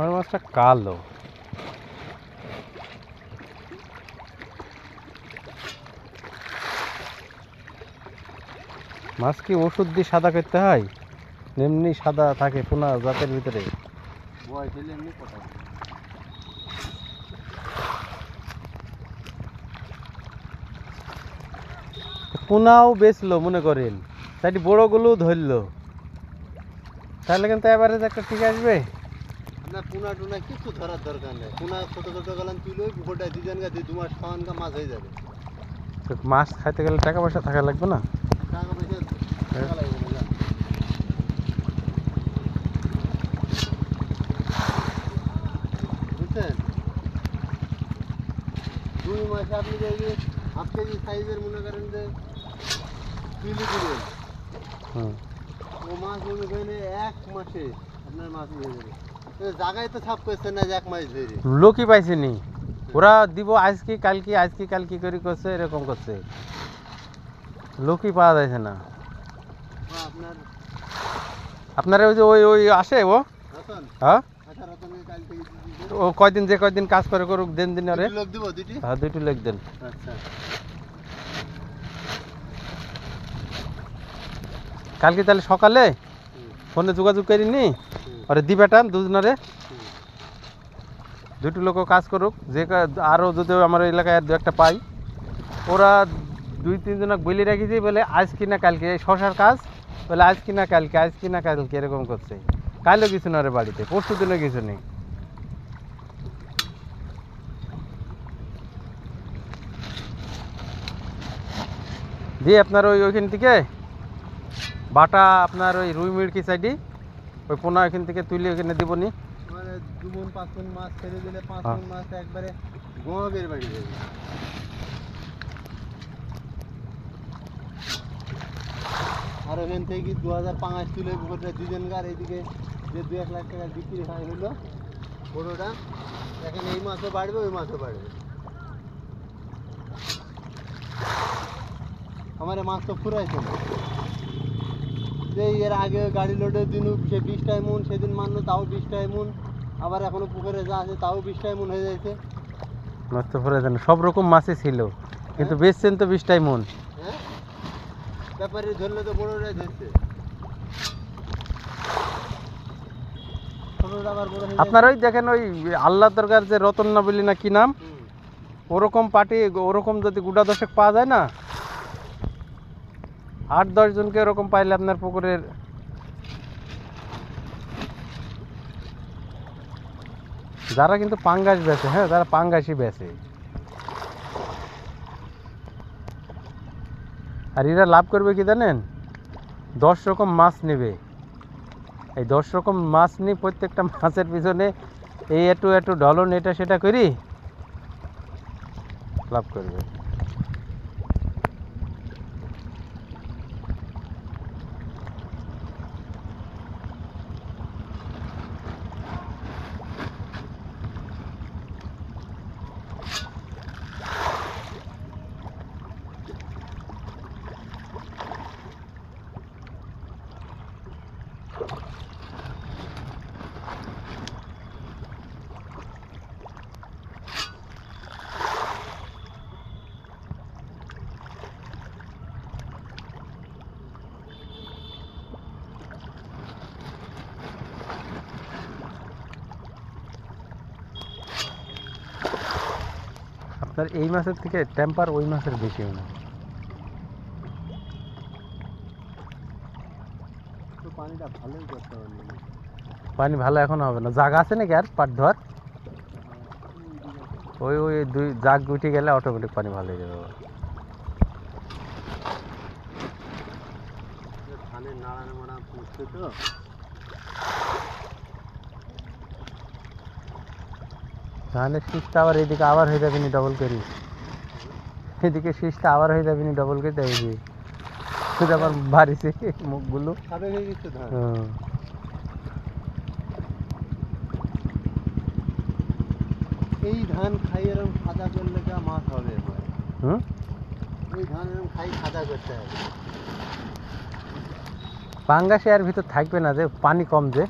আমার মাছটা কালো। মাছ কি ওষুধ দিয়ে সাদা করতে হয়? এমনি সাদা থাকে পোনা জাতের ভিতরে? পোনাও বেচলো মনে করেন, তাই বড়গুলো ধরলো, তাহলে কিন্তু এভারেজ একটা ঠিক আসবে না। পোনা টোনা কিছু ধরার দরকার নেই। পোনা ছোট ছোট গেলাম তুলে পুকুরটা দুজন গাছে 2 মাস খাওয়ান মাছ হয়ে যাবে। তো মাছ খাইতে গেলে টাকা পয়সা থাকা লাগবে না? টাকা পয়সা টাকা লাগবে না। বুঝছেন? 2 মাসে আপনি যদি হাফ কেজি সাইজের মনে করেন যে তুলে দিবেন, ও মাছ মনে করেন 1 মাসে আপনার মাছ হয়ে যাবে। জায়গায় তো ছাপ করছে না যে 1 মাস ধরে। লোকই পাইছেনি, ওরা দিব আজকে কালকে করে করছে, এরকম করছে, লোকই পাওয়া যাচ্ছে না। আপনার আপনার ওই যে ওই আসে ও, রতন, হ্যাঁ আচ্ছা রতনের কাল থেকে ও যে কয়দিন কাজ করে করুক, দিন ওরে লোক দিব দুটি। হ্যাঁ, 2টি লোক দেন। আচ্ছা কালকে তাহলে সকালে ফোনে যোগাযোগ করিনি, ওরে দিবেটান দুজনারে, 2টি লোকও কাজ করুক, যে আরও যদি আমার এলাকায় আর 2-1টা পাই, ওরা 2-3 জনক বলে রাখিছি বলে আজ কিনা কালকে, এই শশার কাজ বলে আজ কিনা কালকে এরকম করছে। কালও কিছু না রে বাড়িতে, পরশু দিনও কিছু নেই। দিয়ে আপনার ওইখান থেকে বাটা আপনার ওই রুই মিড়কি সাইডে ওই পোনা এখান থেকে তুলে ওখানে দিব নি, মানে 2 মণ 5 মণ মাছ ছেড়ে দিলে 5 মণ মাছ একবারে গোয়াবের বাড়ি যাবে। আর ওখান থেকে 2005 তুলে পুকুরটা দুজন গার এইদিকে যে 2-1 লাখ টাকা বিক্রি হয় হলো বড়োটা, এখন এই মাছও বাড়বে ওই মাছও বাড়বে। আমার মাছ তো ফুরাইছে না, যে এর আগে গাড়ি লোডের দিনও সে 20টা মণ সেদিন মানলো তাও 20টা মণ, আবার এখনো পুকুরে যা আছে তাও 20টা মণ হয়ে যাচ্ছে। মাছ তো পরে জানো সব রকম মাছই ছিল, কিন্তু বেচছেন তো 20টাই মন। হ্যাঁ, ব্যাপারী ধরলে তো বড়োটাই ধরছে, ছোটটা আবার বড় হয়ে যায়। আপনার ওই দেখেন ওই আল্লাহ দরগার যে রতন না বলি না কি নাম, ওরকম পার্টি, ওরকম যদি গুড়া 10 পাওয়া যায় না, 8-10 জনকে ওরকম পাইলে আপনার পুকুরের, যারা কিন্তু পাঙ্গাস বেচে, হ্যাঁ যারা পাঙ্গাসই বেচে, আর এরা লাভ করবে কি জানেন, 10 রকম মাছ নেবে, এই 10 রকম মাছ নিয়ে প্রত্যেকটা মাছের পিছনে এই একটু ঢলন এটা সেটা করি লাভ করবে। আপনার এই মাছের থেকে টেম্পার ওই মাছের বেশি হয় না। তো পানিটা ভালোই করতে হবে, পানি ভালো এখন হবে না, জাগ আছে নাকি আর পাট ধোয়ার, ওই 2 জাগ উঠে গেলে অটোমেটিক পানি ভালো হয়ে যাবে। ধানের নাড়ানো মাড়া পুষছে তো, ধানের শীষটা আবার এইদিকে আবার হয়ে যাবে নি ডবল করি, এদিকে শীষটা আবার হয়ে যাবে নি ডবল করে দেবে, শুধু আবার বাড়িছে মুখগুলো সাদা হয়ে গেছে ধান। এই ধান খাই এরকম সাদা করলে যা মাছ হবে, ওই ধান এরকম খাই সাদা করতে হবে। পাঙ্গাসে এর ভিতর থাকবে না, যে পানি কম, যে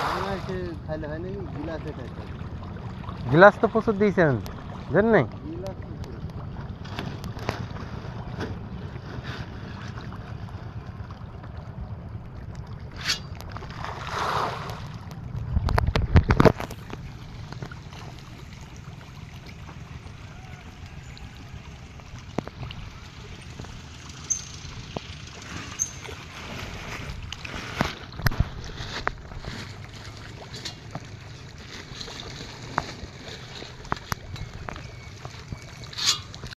বাংলাদেশে খাইলে হয় নাকি গিলাসে খাইতে হবে। গ্লাস তো প্রচুর দিয়েছেন, জানেন নাই? গিলাস